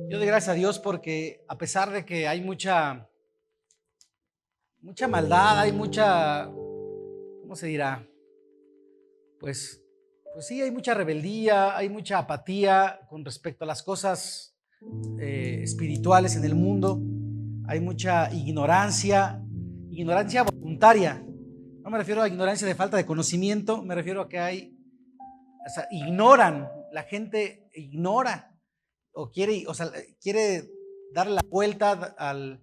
Yo doy gracias a Dios porque a pesar de que hay mucha maldad, hay mucha, ¿cómo se dirá? Pues, pues sí, hay mucha rebeldía, hay mucha apatía con respecto a las cosas espirituales en el mundo. Hay mucha ignorancia voluntaria. No me refiero a ignorancia de falta de conocimiento, me refiero a que o sea, la gente ignora quiere darle la vuelta al,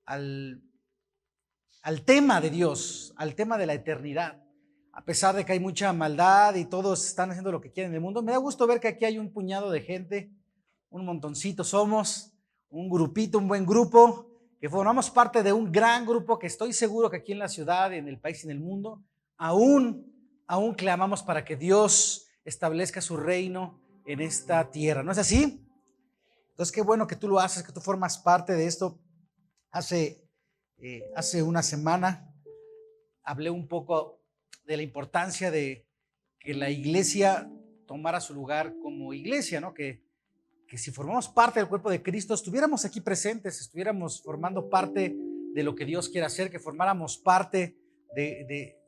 al tema de Dios, al tema de la eternidad. A pesar de que hay mucha maldad y todos están haciendo lo que quieren en el mundo, me da gusto ver que aquí hay un puñado de gente, un montoncito somos, un grupito, un buen grupo, que formamos parte de un gran grupo que estoy seguro que aquí en la ciudad, en el país y en el mundo, aún clamamos para que Dios establezca su reino en esta tierra. ¿No es así? Entonces, qué bueno que tú lo haces, que tú formas parte de esto. Hace una semana hablé un poco de la importancia de que la iglesia tomara su lugar como iglesia, ¿no? Que si formamos parte del cuerpo de Cristo, estuviéramos aquí presentes, estuviéramos formando parte de lo que Dios quiere hacer, que formáramos parte de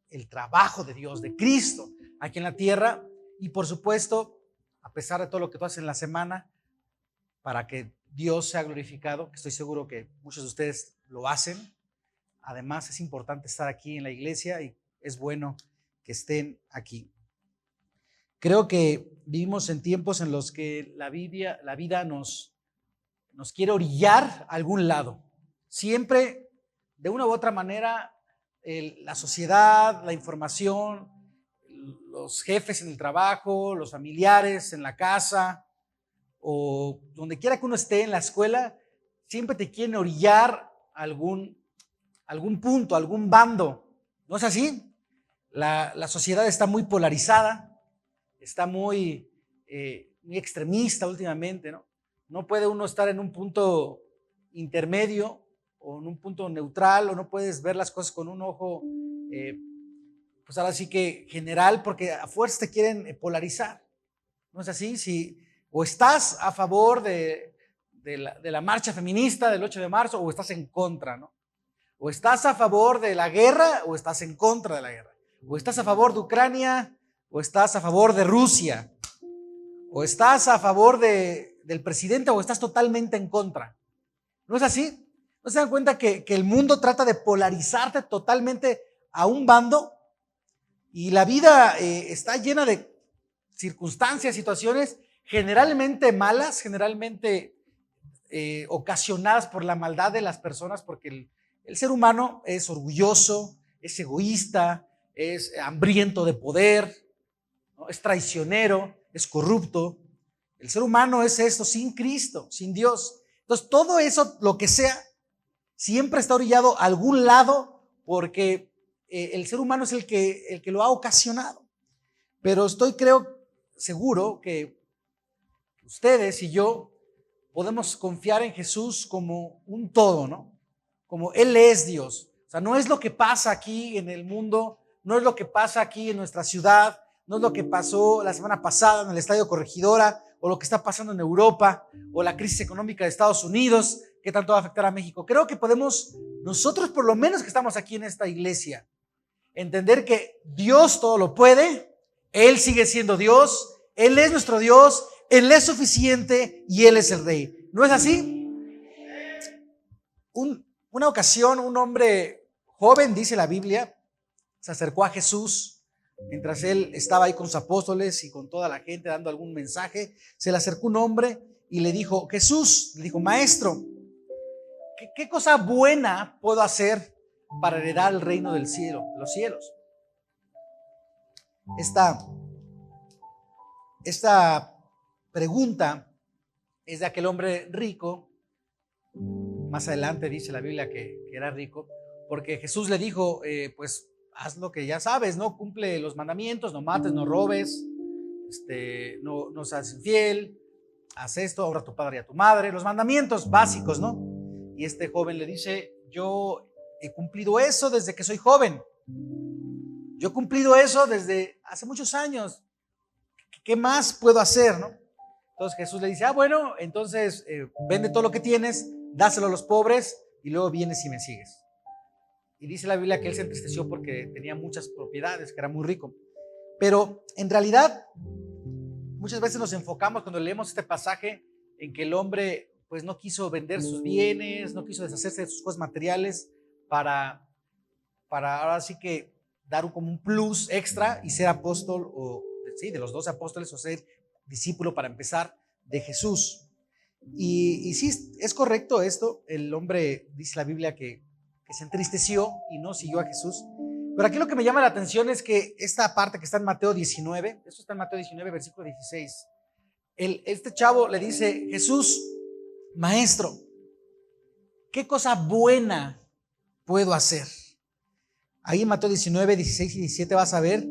el trabajo de Dios, de Cristo, aquí en la tierra. Y por supuesto, a pesar de todo lo que tú haces en la semana, para que Dios sea glorificado, que estoy seguro que muchos de ustedes lo hacen. Además, es importante estar aquí en la iglesia y es bueno que estén aquí. Creo que vivimos en tiempos en los que la vida nos quiere orillar a algún lado. Siempre, de una u otra manera, la sociedad, la información, los jefes en el trabajo, los familiares en la casa, o donde quiera que uno esté en la escuela, siempre te quieren orillar a algún punto, a algún bando. ¿No es así? La sociedad está muy polarizada, está muy extremista últimamente, ¿no? No puede uno estar en un punto intermedio o en un punto neutral, o no puedes ver las cosas con un ojo, pues ahora sí que general, porque a fuerza te quieren polarizar. ¿No es así? Si o estás a favor de la marcha feminista del 8 de marzo o estás en contra, ¿no? O estás a favor de la guerra o estás en contra de la guerra. O estás a favor de Ucrania o estás a favor de Rusia. O estás a favor del presidente o estás totalmente en contra. ¿No es así? ¿No se dan cuenta que el mundo trata de polarizarte totalmente a un bando? Y la vida está llena de circunstancias, situaciones generalmente malas, generalmente ocasionadas por la maldad de las personas, porque el ser humano es orgulloso, es egoísta, es hambriento de poder, ¿no? Es traicionero, es corrupto. El ser humano es esto sin Cristo, sin Dios. Entonces todo eso, lo que sea, siempre está orillado a algún lado, porque el ser humano es el que lo ha ocasionado. Pero seguro que ustedes y yo podemos confiar en Jesús como un todo, ¿no? Como Él es Dios. O sea, no es lo que pasa aquí en el mundo, no es lo que pasa aquí en nuestra ciudad, no es lo que pasó la semana pasada en el Estadio Corregidora, o lo que está pasando en Europa, o la crisis económica de Estados Unidos, que tanto va a afectar a México. Creo que podemos, nosotros por lo menos que estamos aquí en esta iglesia, entender que Dios todo lo puede, Él sigue siendo Dios, Él es nuestro Dios, Él es suficiente y Él es el Rey. ¿No es así? Una ocasión, un hombre joven, dice la Biblia, se acercó a Jesús mientras Él estaba ahí con sus apóstoles y con toda la gente dando algún mensaje. Se le acercó un hombre y le dijo, Jesús, le dijo, maestro, ¿qué cosa buena puedo hacer para heredar el reino del cielo, de los cielos? Esta pregunta es de aquel hombre rico. Más adelante dice la Biblia que era rico, porque Jesús le dijo, pues haz lo que ya sabes, ¿no? Cumple los mandamientos, no mates, no robes, no seas infiel, haz esto, honra a tu padre y a tu madre, los mandamientos básicos, ¿no? Y este joven le dice, yo he cumplido eso desde que soy joven. Yo he cumplido eso desde hace muchos años. ¿Qué más puedo hacer, no? Entonces Jesús le dice, bueno, entonces vende todo lo que tienes, dáselo a los pobres y luego vienes y me sigues. Y dice la Biblia que él se entristeció porque tenía muchas propiedades, que era muy rico. Pero en realidad, muchas veces nos enfocamos cuando leemos este pasaje en que el hombre pues no quiso vender sus bienes, no quiso deshacerse de sus cosas materiales para ahora sí que dar como un plus extra y ser apóstol, o sí, de los 12 apóstoles, o ser discípulo para empezar de Jesús. Y sí, es correcto esto. El hombre, dice la Biblia, que se entristeció y no siguió a Jesús. Pero aquí lo que me llama la atención es que esta parte que está en Mateo 19, esto está en Mateo 19, versículo 16, este chavo le dice, Jesús, maestro, ¿qué cosa buena puedo hacer? Ahí en Mateo 19, 16 y 17 vas a ver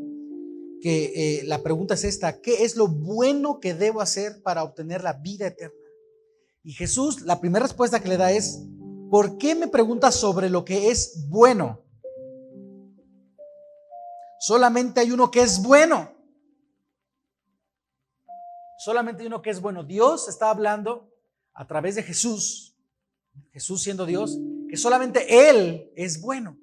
que la pregunta es esta: ¿qué es lo bueno que debo hacer para obtener la vida eterna? Y Jesús, la primera respuesta que le da es: ¿por qué me preguntas sobre lo que es bueno? Solamente hay uno que es bueno. Solamente hay uno que es bueno. Dios está hablando a través de Jesús, Jesús siendo Dios, que solamente Él es bueno.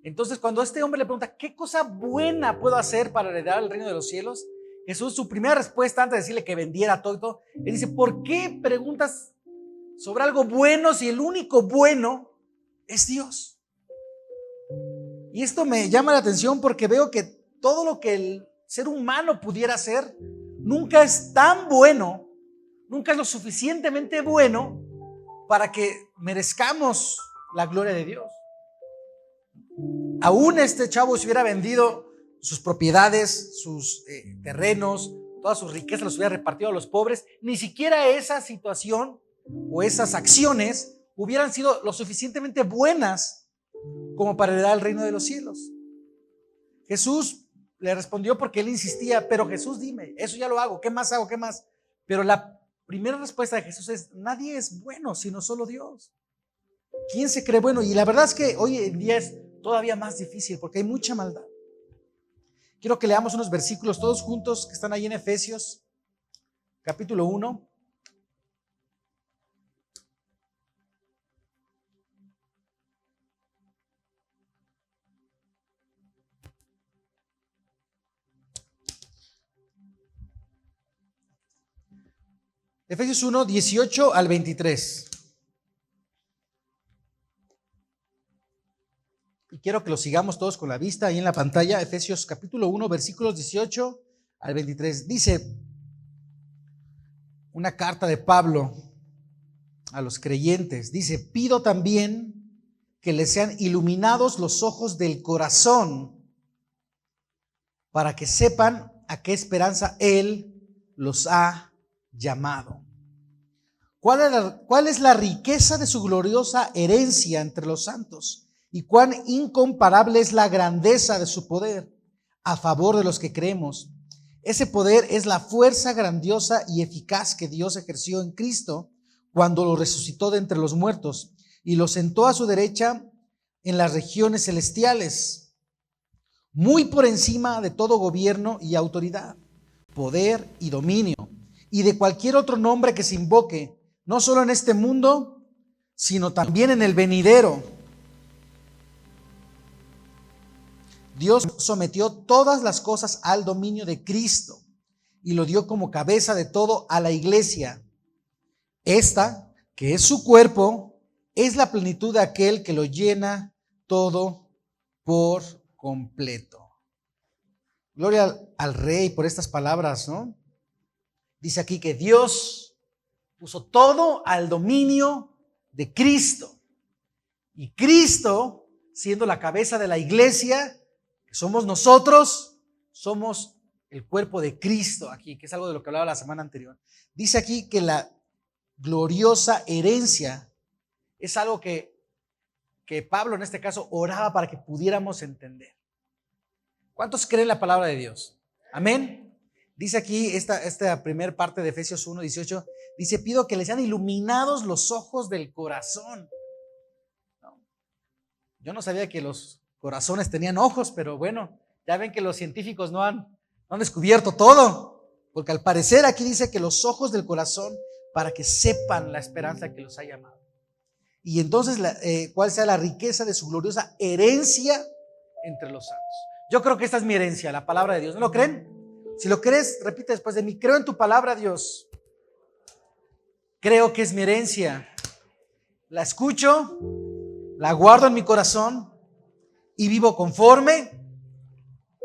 Entonces, cuando este hombre le pregunta, ¿qué cosa buena puedo hacer para heredar el reino de los cielos? Jesús, su primera respuesta, antes de decirle que vendiera todo, él dice, ¿por qué preguntas sobre algo bueno si el único bueno es Dios? Y esto me llama la atención porque veo que todo lo que el ser humano pudiera hacer nunca es tan bueno, nunca es lo suficientemente bueno para que merezcamos la gloria de Dios. Aún este chavo si hubiera vendido sus propiedades, sus terrenos, todas sus riquezas, los hubiera repartido a los pobres, ni siquiera esa situación o esas acciones hubieran sido lo suficientemente buenas como para heredar el reino de los cielos. Jesús le respondió porque él insistía, pero Jesús, dime, eso ya lo hago, ¿qué más hago? ¿Qué más? Pero la primera respuesta de Jesús es: nadie es bueno sino solo Dios. ¿Quién se cree bueno? Y la verdad es que hoy en día es todavía más difícil porque hay mucha maldad. Quiero que leamos unos versículos todos juntos que están ahí en Efesios, capítulo 1. Efesios 1, 18 al 23. Y quiero que lo sigamos todos con la vista ahí en la pantalla. Efesios capítulo 1, versículos 18 al 23. Dice una carta de Pablo a los creyentes. Dice: pido también que les sean iluminados los ojos del corazón para que sepan a qué esperanza Él los ha llamado. ¿Cuál es la riqueza de su gloriosa herencia entre los santos? Y cuán incomparable es la grandeza de su poder a favor de los que creemos. Ese poder es la fuerza grandiosa y eficaz que Dios ejerció en Cristo cuando lo resucitó de entre los muertos y lo sentó a su derecha en las regiones celestiales, muy por encima de todo gobierno y autoridad, poder y dominio, y de cualquier otro nombre que se invoque, no solo en este mundo, sino también en el venidero. Dios sometió todas las cosas al dominio de Cristo y lo dio como cabeza de todo a la iglesia. Esta, que es su cuerpo, es la plenitud de aquel que lo llena todo por completo. Gloria al Rey por estas palabras, ¿no? Dice aquí que Dios puso todo al dominio de Cristo. Y Cristo, siendo la cabeza de la iglesia, que somos nosotros, somos el cuerpo de Cristo aquí, que es algo de lo que hablaba la semana anterior. Dice aquí que la gloriosa herencia es algo que Pablo en este caso oraba para que pudiéramos entender. ¿Cuántos creen la palabra de Dios? Amén. Dice aquí esta primera parte de Efesios 1, 18, dice: pido que les sean iluminados los ojos del corazón. No, yo no sabía que los corazones tenían ojos, pero bueno, ya ven que los científicos no han descubierto todo. Porque al parecer aquí dice que los ojos del corazón, para que sepan la esperanza que los ha llamado. Y entonces cuál sea la riqueza de su gloriosa herencia entre los santos. Yo creo que esta es mi herencia, la palabra de Dios. ¿No lo creen? Si lo crees, repite después de mí: creo en tu palabra, Dios. Creo que es mi herencia. La escucho, la guardo en mi corazón y vivo conforme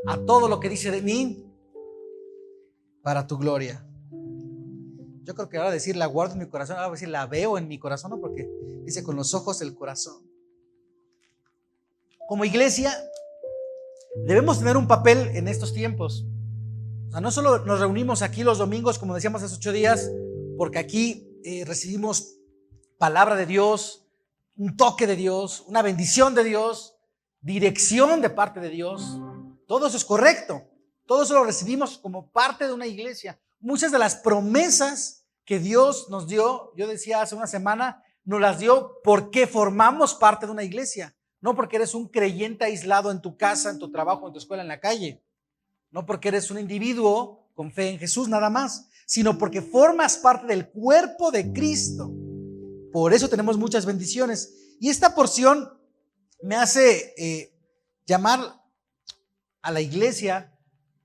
a todo lo que dice de mí para tu gloria. Yo creo que ahora decir la guardo en mi corazón, ahora voy a decir la veo en mi corazón, ¿no? Porque dice con los ojos del corazón. Como iglesia, debemos tener un papel en estos tiempos. O sea, no solo nos reunimos aquí los domingos, como decíamos hace 8 días, porque aquí recibimos palabra de Dios, un toque de Dios, una bendición de Dios, dirección de parte de Dios. Todo eso es correcto. Todo eso lo recibimos como parte de una iglesia. Muchas de las promesas que Dios nos dio, yo decía hace una semana, nos las dio porque formamos parte de una iglesia. No porque eres un creyente aislado en tu casa, en tu trabajo, en tu escuela, en la calle. No porque eres un individuo con fe en Jesús nada más, sino porque formas parte del cuerpo de Cristo. Por eso tenemos muchas bendiciones. Y esta porción me hace llamar a la iglesia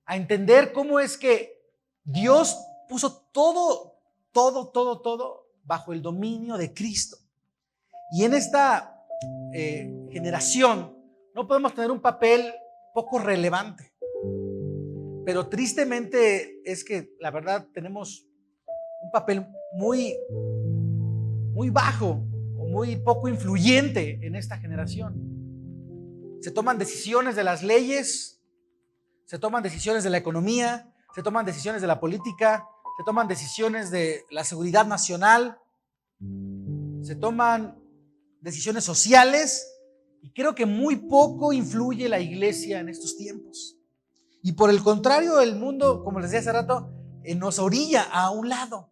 a entender cómo es que Dios puso todo bajo el dominio de Cristo. Y en esta generación no podemos tener un papel poco relevante. Pero tristemente es que la verdad tenemos un papel muy bajo o muy poco influyente en esta generación. Se toman decisiones de las leyes, se toman decisiones de la economía, se toman decisiones de la política, se toman decisiones de la seguridad nacional, se toman decisiones sociales, y creo que muy poco influye la iglesia en estos tiempos. Y por el contrario, el mundo, como les decía hace rato, nos orilla a un lado.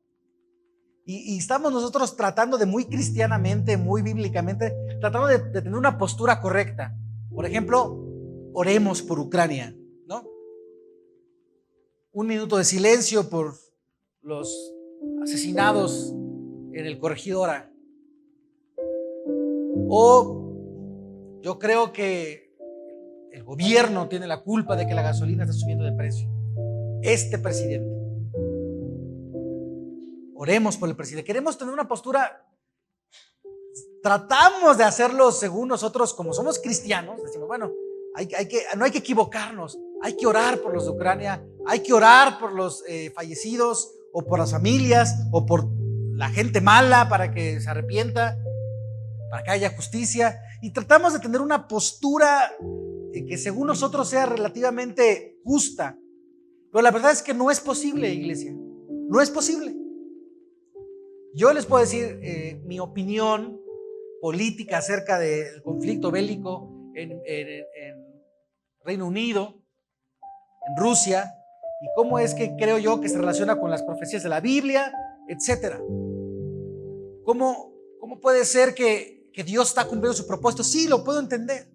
Y estamos nosotros tratando de muy cristianamente, muy bíblicamente, tratando de tener una postura correcta. Por ejemplo, oremos por Ucrania, ¿no? 1 minuto de silencio por los asesinados en el Corregidora. O yo creo que el gobierno tiene la culpa de que la gasolina está subiendo de precio. Este presidente. Oremos por el presidente. Queremos tener una postura. Tratamos de hacerlo según nosotros, como somos cristianos. Decimos, bueno, no hay que equivocarnos. Hay que orar por los de Ucrania. Hay que orar por los fallecidos, o por las familias, o por la gente mala, para que se arrepienta, para que haya justicia. Y tratamos de tener una postura que según nosotros sea relativamente justa. Pero la verdad es que no es posible, iglesia. No es posible. Yo les puedo decir mi opinión política acerca del conflicto bélico en Reino Unido, en Rusia, y cómo es que creo yo que se relaciona con las profecías de la Biblia, etcétera. ¿Cómo puede ser que Dios está cumpliendo su propósito? Sí, lo puedo entender.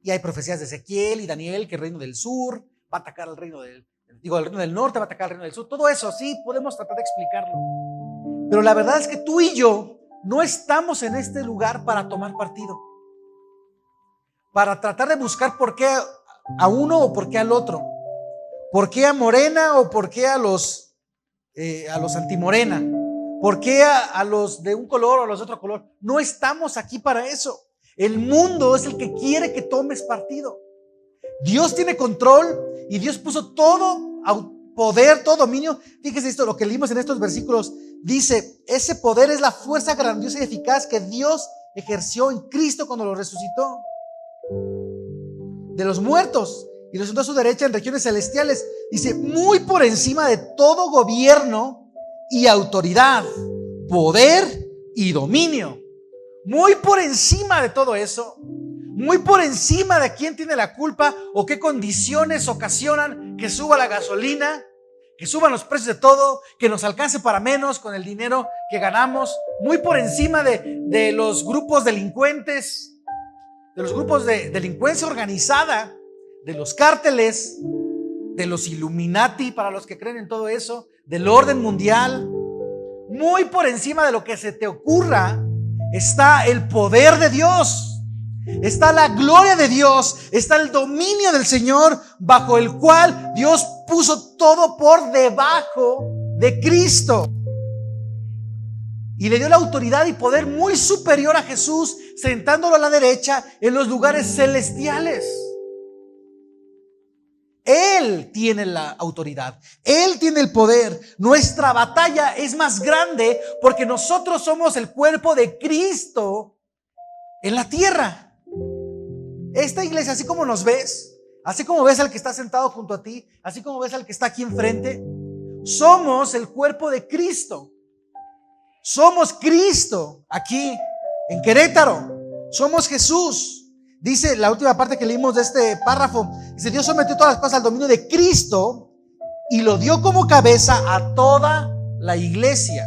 Y hay profecías de Ezequiel y Daniel que el reino del sur va a atacar al reino el reino del norte va a atacar al reino del sur. Todo eso sí podemos tratar de explicarlo. Pero la verdad es que tú y yo no estamos en este lugar para tomar partido, para tratar de buscar por qué a uno o por qué al otro, por qué a Morena o por qué a los antimorena, por qué a los de un color o a los de otro color. No estamos aquí para eso. El mundo es el que quiere que tomes partido. Dios tiene control y Dios puso todo poder, todo dominio. Fíjese esto, lo que leímos en estos versículos. Dice, ese poder es la fuerza grandiosa y eficaz que Dios ejerció en Cristo cuando lo resucitó de los muertos y lo sentó a su derecha en regiones celestiales. Dice, muy por encima de todo gobierno y autoridad, poder y dominio. Muy por encima de todo eso, muy por encima de quién tiene la culpa o qué condiciones ocasionan que suba la gasolina, que suban los precios de todo, que nos alcance para menos con el dinero que ganamos. Muy por encima de los grupos delincuentes, de los grupos de delincuencia organizada, de los cárteles, de los Illuminati, para los que creen en todo eso, del orden mundial. Muy por encima de lo que se te ocurra está el poder de Dios, está la gloria de Dios, está el dominio del Señor, bajo el cual Dios puso todo por debajo de Cristo. Y le dio la autoridad y poder muy superior a Jesús, sentándolo a la derecha en los lugares celestiales. Él tiene la autoridad, Él tiene el poder. Nuestra batalla es más grande porque nosotros somos el cuerpo de Cristo en la tierra. Esta iglesia, así como nos ves, así como ves al que está sentado junto a ti, así como ves al que está aquí enfrente, somos el cuerpo de Cristo. Somos Cristo aquí en Querétaro. Somos Jesús. Dice la última parte que leímos de este párrafo. Dice: Dios sometió todas las cosas al dominio de Cristo y lo dio como cabeza a toda la iglesia.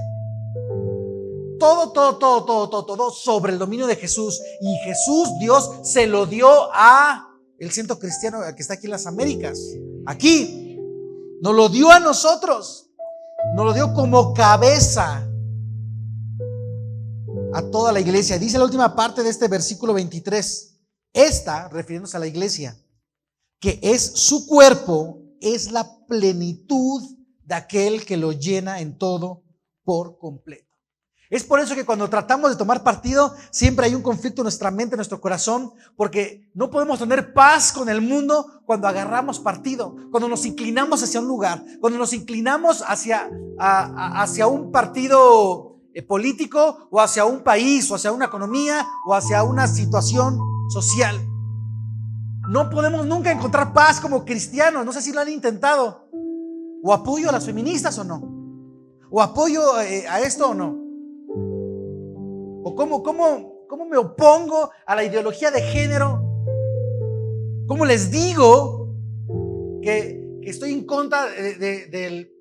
Todo sobre el dominio de Jesús. Y Jesús, Dios, se lo dio a el centro cristiano que está aquí en las Américas. Aquí. Nos lo dio a nosotros. Nos lo dio como cabeza a toda la iglesia. Dice la última parte de este versículo 23. Esta, refiriéndose a la iglesia, que es su cuerpo, es la plenitud de aquel que lo llena en todo por completo. Es por eso que cuando tratamos de tomar partido, siempre hay un conflicto en nuestra mente, en nuestro corazón, porque no podemos tener paz con el mundo cuando agarramos partido, cuando nos inclinamos hacia un lugar, cuando nos inclinamos hacia un partido político, o hacia un país, o hacia una economía, o hacia una situación social. No podemos nunca encontrar paz como cristianos. No sé si lo han intentado. O apoyo a las feministas o no, o apoyo a esto o no, o cómo me opongo a la ideología de género, cómo les digo que estoy en contra de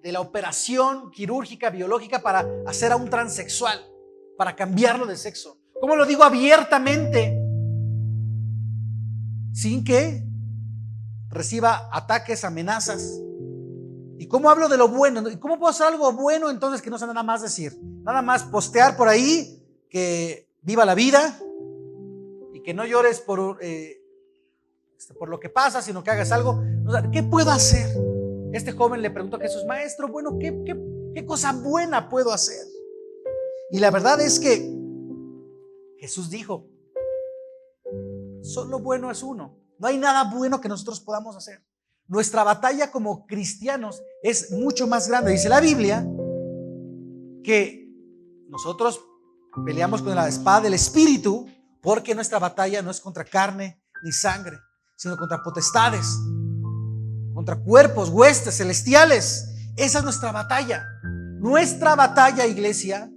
la operación quirúrgica biológica para hacer a un transexual, para cambiarlo de sexo. ¿Cómo lo digo abiertamente sin que reciba ataques, amenazas? ¿Y cómo hablo de lo bueno? ¿Y cómo puedo hacer algo bueno entonces que no sea nada más decir? Nada más postear por ahí que viva la vida y que no llores por lo que pasa, sino que hagas algo. O sea, ¿qué puedo hacer? Este joven le preguntó a Jesús: Maestro, bueno, ¿qué cosa buena puedo hacer? Y la verdad es que Jesús dijo: solo bueno es uno. No hay nada bueno que nosotros podamos hacer. Nuestra batalla como cristianos es mucho más grande. Dice la Biblia que nosotros peleamos con la espada del Espíritu, porque nuestra batalla no es contra carne ni sangre, sino contra potestades, contra cuerpos, huestes celestiales. Esa es nuestra batalla. Nuestra batalla, iglesia,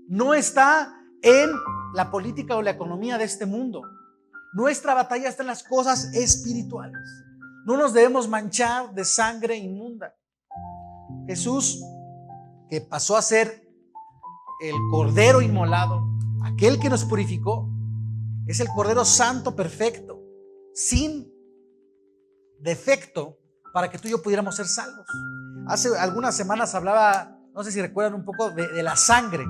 no está en la política o la economía de este mundo. Nuestra batalla está en las cosas espirituales. No nos debemos manchar de sangre inmunda. Jesús, que pasó a ser el Cordero inmolado, aquel que nos purificó, es el Cordero santo, perfecto, sin defecto, para que tú y yo pudiéramos ser salvos. Hace algunas semanas hablaba, no sé si recuerdan un poco de la sangre,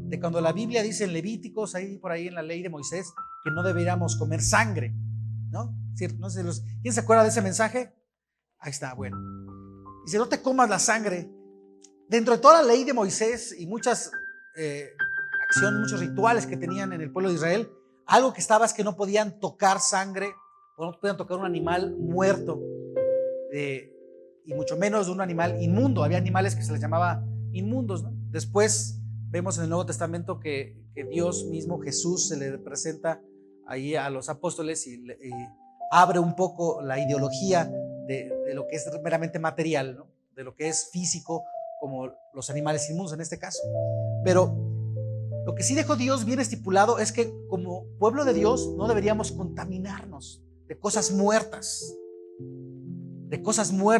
de cuando la Biblia dice en Levíticos, ahí por ahí en la ley de Moisés, que no deberíamos comer sangre, ¿no? No sé, ¿quién se acuerda de ese mensaje? Ahí está, bueno. Dice: no te comas la sangre. Dentro de toda la ley de Moisés y muchas acciones, muchos rituales que tenían en el pueblo de Israel, algo que estaba es que no podían tocar sangre, o no podían tocar un animal muerto, y mucho menos de un animal inmundo. Había animales que se les llamaba inmundos, ¿no? Después vemos en el Nuevo Testamento que Dios mismo, Jesús, se le presenta ahí a los apóstoles y abre un poco la ideología de lo que es meramente material, ¿no? De lo que es físico, como los animales inmundos en este caso. Pero lo que sí dejó Dios bien estipulado es que como pueblo de Dios no deberíamos contaminarnos de cosas muertas, de cosas, no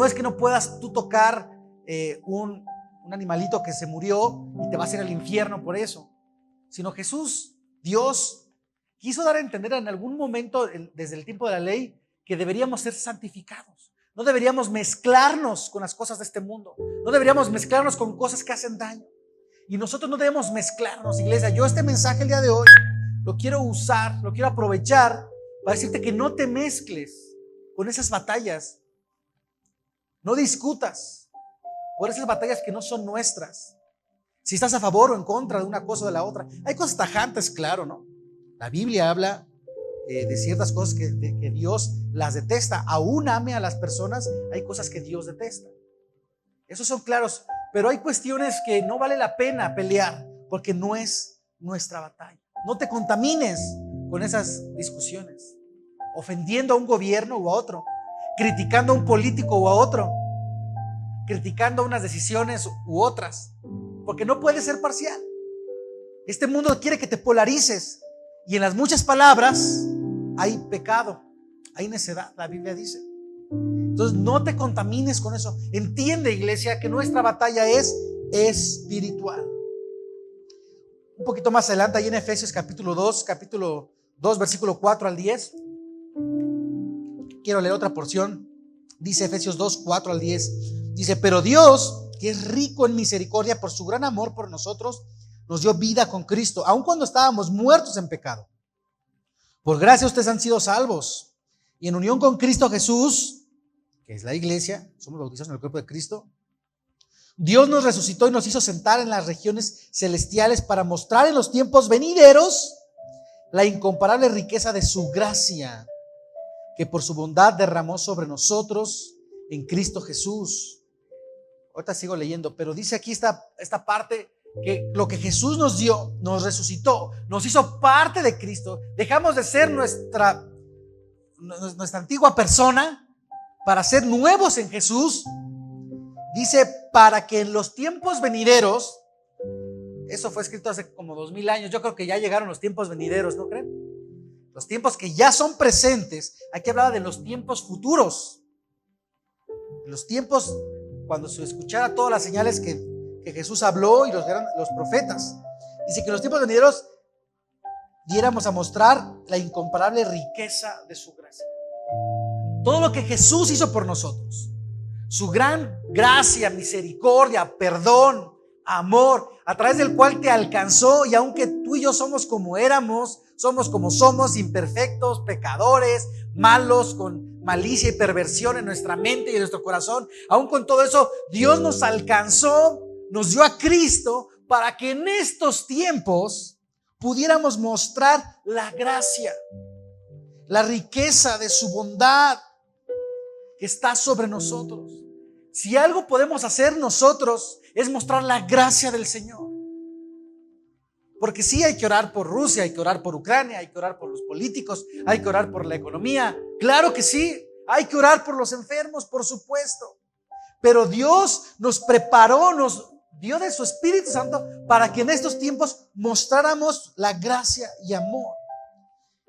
es que no puedas tú tocar un animalito que se murió y te vas a ir al infierno por eso, sino Jesús, Dios, quiso dar a entender en algún momento, desde el tiempo de la ley, que deberíamos ser santificados. No deberíamos mezclarnos con las cosas de este mundo. No deberíamos mezclarnos con cosas que hacen daño. Y nosotros no debemos mezclarnos, iglesia. Yo este mensaje el día de hoy lo quiero usar, lo quiero aprovechar para decirte que no te mezcles con esas batallas. No discutas por esas batallas que no son nuestras. Si estás a favor o en contra de una cosa o de la otra. Hay cosas tajantes, claro, ¿no? La Biblia habla de ciertas cosas que Dios las detesta. Aún ame a las personas, hay cosas que Dios detesta. Esos son claros, pero hay cuestiones que no vale la pena pelear porque no es nuestra batalla. No te contamines con esas discusiones, ofendiendo a un gobierno u a otro, criticando a un político u a otro, criticando unas decisiones u otras, porque no puedes ser parcial. Este mundo quiere que te polarices, y en las muchas palabras hay pecado, hay necedad, la Biblia dice. Entonces no te contamines con eso. Entiende, iglesia, que nuestra batalla es espiritual. Un poquito más adelante, ahí en Efesios capítulo 2, versículo 4 al 10. Quiero leer otra porción. Dice Efesios 2, 4 al 10. Dice: pero Dios, que es rico en misericordia por su gran amor por nosotros, nos dio vida con Cristo, aun cuando estábamos muertos en pecado. Por gracia ustedes han sido salvos, y en unión con Cristo Jesús, que es la iglesia, somos bautizados en el cuerpo de Cristo, Dios nos resucitó y nos hizo sentar en las regiones celestiales para mostrar en los tiempos venideros la incomparable riqueza de su gracia, que por su bondad derramó sobre nosotros en Cristo Jesús. Ahorita sigo leyendo, pero dice aquí esta parte, que lo que Jesús nos dio, nos resucitó, nos hizo parte de Cristo. Dejamos de ser nuestra antigua persona para ser nuevos en Jesús. Dice, para que en los tiempos venideros, eso fue escrito hace como 2000 años, yo creo que ya llegaron los tiempos venideros, ¿no creen? Los tiempos que ya son presentes. Aquí hablaba de los tiempos futuros, los tiempos cuando se escuchara todas las señales que Jesús habló y los profetas. Dice que en los tiempos venideros diéramos a mostrar la incomparable riqueza de su gracia. Todo lo que Jesús hizo por nosotros, su gran gracia, misericordia, perdón, amor, a través del cual te alcanzó, y aunque tú y yo somos como éramos, somos como somos, imperfectos, pecadores, malos, con malicia y perversión en nuestra mente y en nuestro corazón, aún con todo eso, Dios nos alcanzó, nos dio a Cristo para que en estos tiempos pudiéramos mostrar la gracia, la riqueza de su bondad que está sobre nosotros. Si algo podemos hacer nosotros es mostrar la gracia del Señor. Porque sí, hay que orar por Rusia, hay que orar por Ucrania, hay que orar por los políticos, hay que orar por la economía. Claro que sí, hay que orar por los enfermos, por supuesto. Pero Dios nos preparó, nos dio de su Espíritu Santo para que en estos tiempos mostráramos la gracia y amor.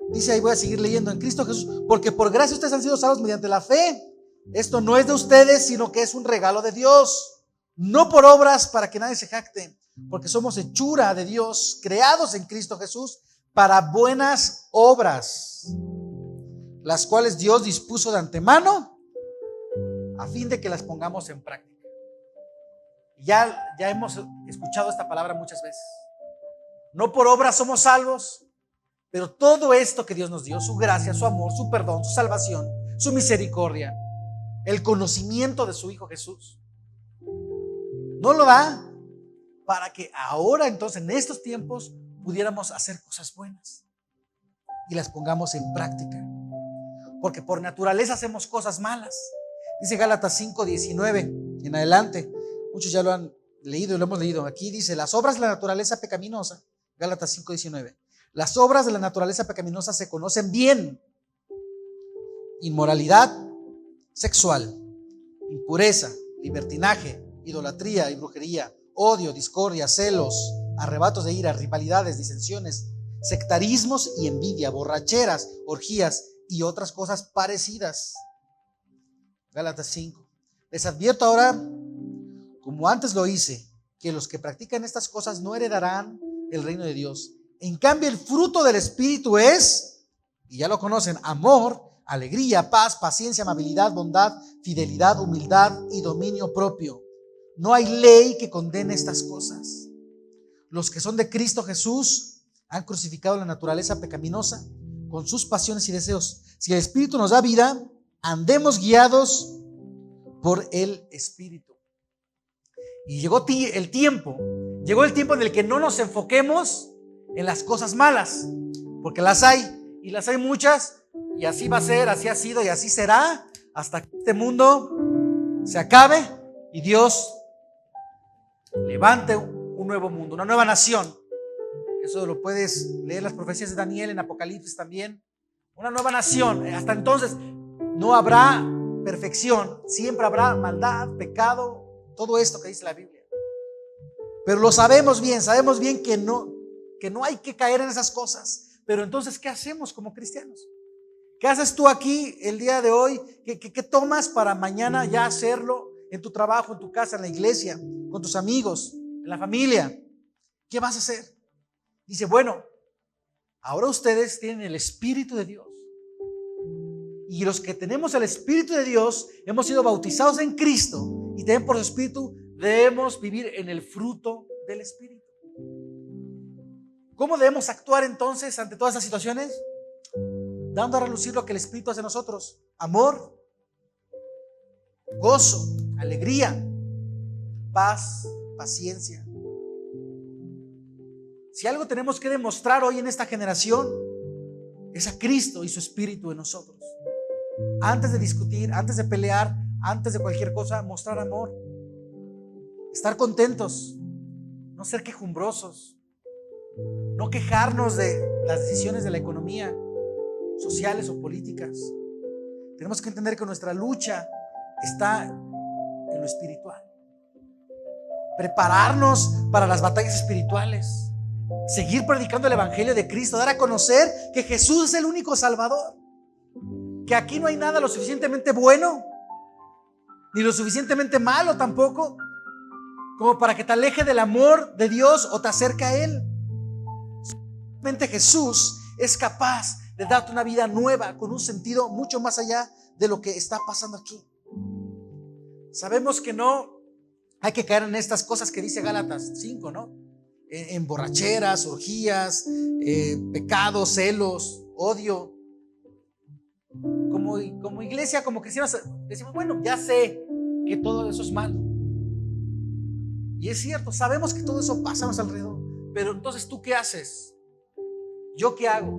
Dice, ahí voy a seguir leyendo, en Cristo Jesús, porque por gracia ustedes han sido salvos mediante la fe. Esto no es de ustedes, sino que es un regalo de Dios, no por obras para que nadie se jacte, porque somos hechura de Dios, creados en Cristo Jesús para buenas obras, las cuales Dios dispuso de antemano a fin de que las pongamos en práctica. Ya hemos escuchado esta palabra muchas veces. No por obras somos salvos, pero todo esto que Dios nos dio, su gracia, su amor, su perdón, su salvación, su misericordia, el conocimiento de su Hijo Jesús, no lo da para que ahora, entonces, en estos tiempos, pudiéramos hacer cosas buenas y las pongamos en práctica. Porque por naturaleza hacemos cosas malas. Dice Gálatas 5:19 en adelante. Muchos ya lo han leído y lo hemos leído. Aquí dice, las obras de la naturaleza pecaminosa, Gálatas 5:19. Las obras de la naturaleza pecaminosa se conocen bien: inmoralidad sexual, impureza, libertinaje, idolatría y brujería, odio, discordia, celos, arrebatos de ira, rivalidades, disensiones, sectarismos y envidia, borracheras, orgías y otras cosas parecidas. Gálatas 5. Les advierto ahora, como antes lo hice, que los que practican estas cosas no heredarán el reino de Dios. En cambio, el fruto del Espíritu es, y ya lo conocen, amor, alegría, paz, paciencia, amabilidad, bondad, fidelidad, humildad y dominio propio. No hay ley que condene estas cosas. Los que son de Cristo Jesús han crucificado la naturaleza pecaminosa con sus pasiones y deseos. Si el Espíritu nos da vida, andemos guiados por el Espíritu. Y llegó el tiempo en el que no nos enfoquemos en las cosas malas, porque las hay, y las hay muchas, y así va a ser, así ha sido y así será hasta que este mundo se acabe y Dios levante un nuevo mundo, una nueva nación. Eso lo puedes leer en las profecías de Daniel, en Apocalipsis también. Una nueva nación. Hasta entonces no habrá perfección, siempre habrá maldad, pecado, todo esto que dice la Biblia. Pero lo sabemos bien que no hay que caer en esas cosas. Pero entonces, ¿qué hacemos como cristianos? ¿Qué haces tú aquí el día de hoy? ¿Qué tomas para mañana ya hacerlo en tu trabajo, en tu casa, en la iglesia, con tus amigos, en la familia? ¿Qué vas a hacer? Dice, bueno, ahora ustedes tienen el Espíritu de Dios. Y los que tenemos el Espíritu de Dios, hemos sido bautizados en Cristo y también por su Espíritu debemos vivir en el fruto del Espíritu. ¿Cómo debemos actuar entonces ante todas estas situaciones? Dando a relucir lo que el Espíritu hace en nosotros: amor, gozo, alegría, paz, paciencia. Si algo tenemos que demostrar hoy en esta generación, es a Cristo y su Espíritu en nosotros. Antes de discutir, antes de pelear, antes de cualquier cosa, mostrar amor, estar contentos, no ser quejumbrosos, no quejarnos de las decisiones de la economía, sociales o políticas. Tenemos que entender que nuestra lucha está en lo espiritual. Prepararnos para las batallas espirituales, seguir predicando el Evangelio de Cristo, dar a conocer que Jesús es el único Salvador, que aquí no hay nada lo suficientemente bueno ni lo suficientemente malo tampoco como para que te aleje del amor de Dios o te acerque a Él. Solamente Jesús es capaz de darte una vida nueva con un sentido mucho más allá de lo que está pasando aquí. Sabemos que no hay que caer en estas cosas que dice Gálatas 5, ¿no? En borracheras, orgías, pecados, celos, odio. Como iglesia, como cristianos, decimos, bueno, ya sé que todo eso es malo. Y es cierto, sabemos que todo eso pasa a nuestro alrededor. Pero entonces, ¿tú qué haces? ¿Yo qué hago?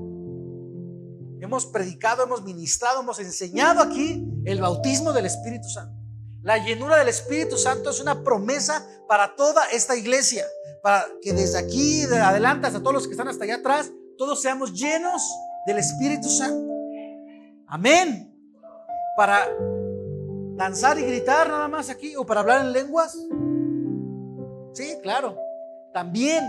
Hemos predicado, hemos ministrado, hemos enseñado aquí el bautismo del Espíritu Santo. La llenura del Espíritu Santo es una promesa para toda esta iglesia, para que desde aquí de adelante hasta todos los que están hasta allá atrás, todos seamos llenos del Espíritu Santo. Amén. Para danzar y gritar nada más aquí, o para hablar en lenguas. Sí, claro, también,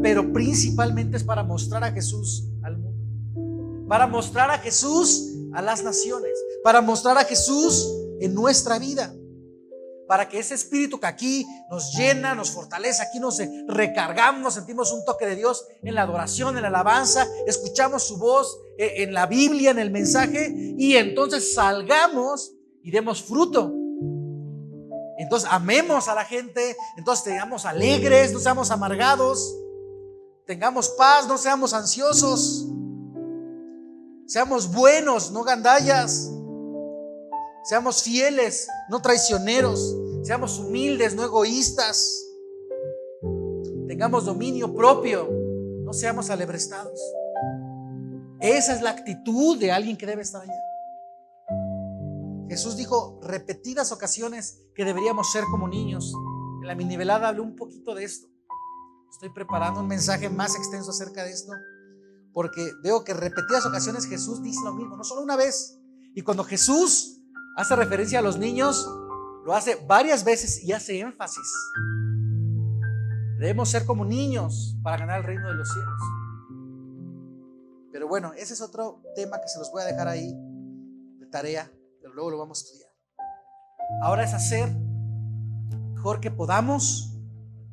pero principalmente es para mostrar a Jesús al mundo, para mostrar a Jesús a las naciones, para mostrar a Jesús en nuestra vida, para que ese espíritu que aquí nos llena, nos fortalece, aquí nos recargamos, sentimos un toque de Dios en la adoración, en la alabanza, escuchamos su voz en la Biblia, en el mensaje, y entonces salgamos y demos fruto. Entonces amemos a la gente, entonces tengamos alegres, no seamos amargados, tengamos paz, no seamos ansiosos, seamos buenos, no gandallas, seamos fieles, no traicioneros, seamos humildes, no egoístas, tengamos dominio propio, no seamos alebrestados. Esa es la actitud de alguien que debe estar allá. Jesús dijo repetidas ocasiones que deberíamos ser como niños. En la minivelada hablé un poquito de esto. Estoy preparando un mensaje más extenso acerca de esto, porque veo que en repetidas ocasiones Jesús dice lo mismo, no solo una vez. Y cuando Jesús hace referencia a los niños, lo hace varias veces y hace énfasis. Debemos ser como niños para ganar el reino de los cielos. Pero bueno, ese es otro tema que se los voy a dejar ahí de tarea, pero luego lo vamos a estudiar. Ahora es hacer mejor que podamos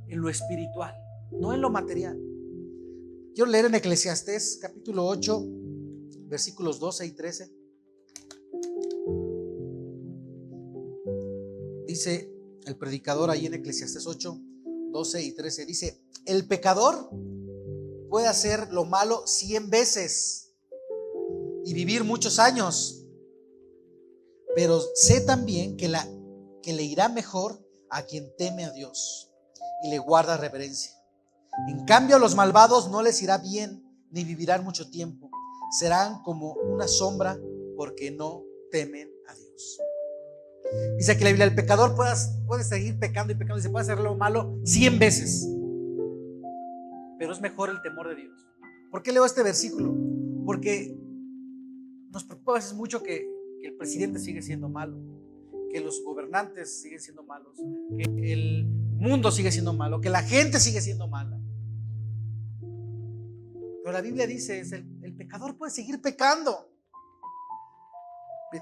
en lo espiritual, no en lo material. Quiero leer en Eclesiastés capítulo 8, versículos 12 y 13. Dice el predicador ahí en Eclesiastés 8, 12 y 13. Dice: el pecador puede hacer lo malo 100 veces y vivir muchos años, pero sé también que le irá mejor a quien teme a Dios y le guarda reverencia. En cambio, a los malvados no les irá bien, ni vivirán mucho tiempo. Serán como una sombra porque no temen a Dios. Dice aquí la Biblia: el pecador puede seguir pecando y pecando y se puede hacer lo malo 100 veces, pero es mejor el temor de Dios. ¿Por qué leo este versículo? Porque nos preocupa a veces mucho que el presidente sigue siendo malo, que los gobernantes siguen siendo malos, que el mundo sigue siendo malo, que la gente sigue siendo mala. Pero la Biblia dice: el pecador puede seguir pecando.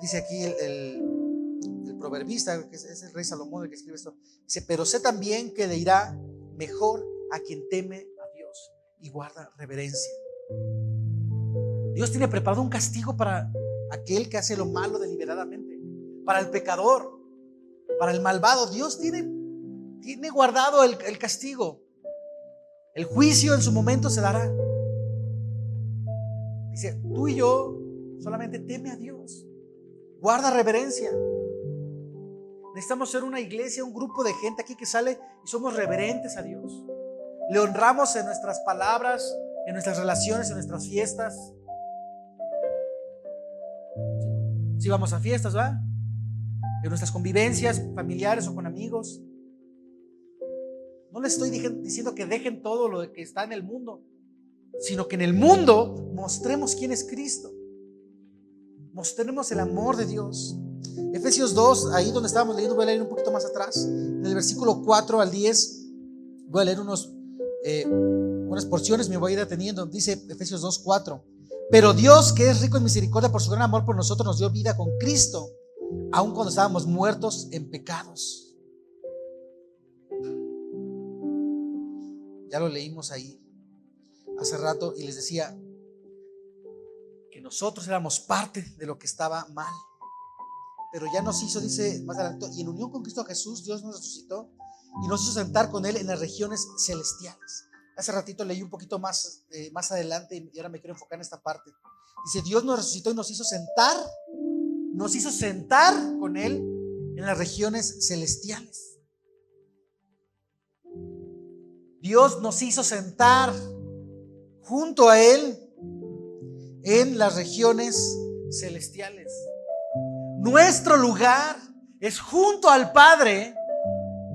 Dice aquí el proverbista, que es el rey Salomón el que escribe esto, dice: pero sé también que le irá mejor a quien teme a Dios y guarda reverencia. Dios tiene preparado un castigo para aquel que hace lo malo deliberadamente, para el pecador, para el malvado. Dios tiene guardado el castigo. El juicio en su momento se dará. Dice: tú y yo solamente teme a Dios, guarda reverencia. Necesitamos ser una iglesia, un grupo de gente aquí que sale y somos reverentes a Dios. Le honramos en nuestras palabras, en nuestras relaciones, en nuestras fiestas. Si vamos a fiestas, ¿verdad? En nuestras convivencias familiares o con amigos. No les estoy diciendo que dejen todo lo que está en el mundo, sino que en el mundo mostremos quién es Cristo. Mostremos el amor de Dios. Efesios 2, ahí donde estábamos leyendo, voy a leer un poquito más atrás, en el versículo 4 al 10. Voy a leer unas porciones, me voy a ir deteniendo. Dice Efesios 2, 4: pero Dios, que es rico en misericordia, por su gran amor por nosotros, nos dio vida con Cristo, aun cuando estábamos muertos en pecados. Ya lo leímos ahí hace rato y les decía que nosotros éramos parte de lo que estaba mal, pero ya nos hizo, dice más adelante, y en unión con Cristo Jesús Dios nos resucitó y nos hizo sentar con Él en las regiones celestiales. Hace ratito leí un poquito más adelante y ahora me quiero enfocar en esta parte. Dice: Dios nos resucitó y nos hizo sentar con Él en las regiones celestiales. Dios nos hizo sentar junto a Él en las regiones celestiales. Nuestro lugar es junto al Padre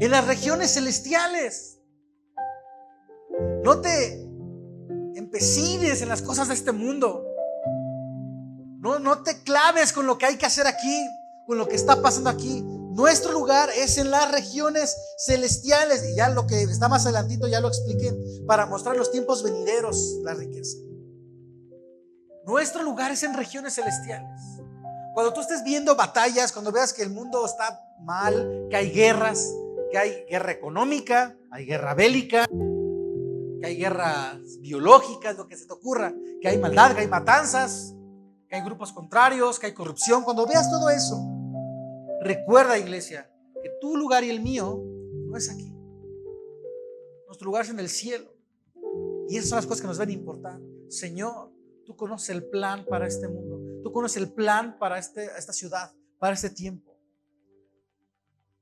en las regiones celestiales. No te empecines en las cosas de este mundo. No te claves con lo que hay que hacer aquí, con lo que está pasando aquí. Nuestro lugar es en las regiones celestiales. Y ya lo que está más adelantito ya lo expliqué, para mostrar los tiempos venideros, la riqueza. Nuestro lugar es en regiones celestiales. Cuando tú estés viendo batallas, cuando veas que el mundo está mal, que hay guerras, que hay guerra económica, hay guerra bélica, que hay guerras biológicas, lo que se te ocurra, que hay maldad, que hay matanzas, que hay grupos contrarios, que hay corrupción. Cuando veas todo eso, recuerda, iglesia, que tu lugar y el mío no es aquí. Nuestro lugar es en el cielo. Y esas son las cosas que nos deben importar. Señor, tú conoces el plan para este mundo. Tú conoces el plan para esta ciudad, para este tiempo.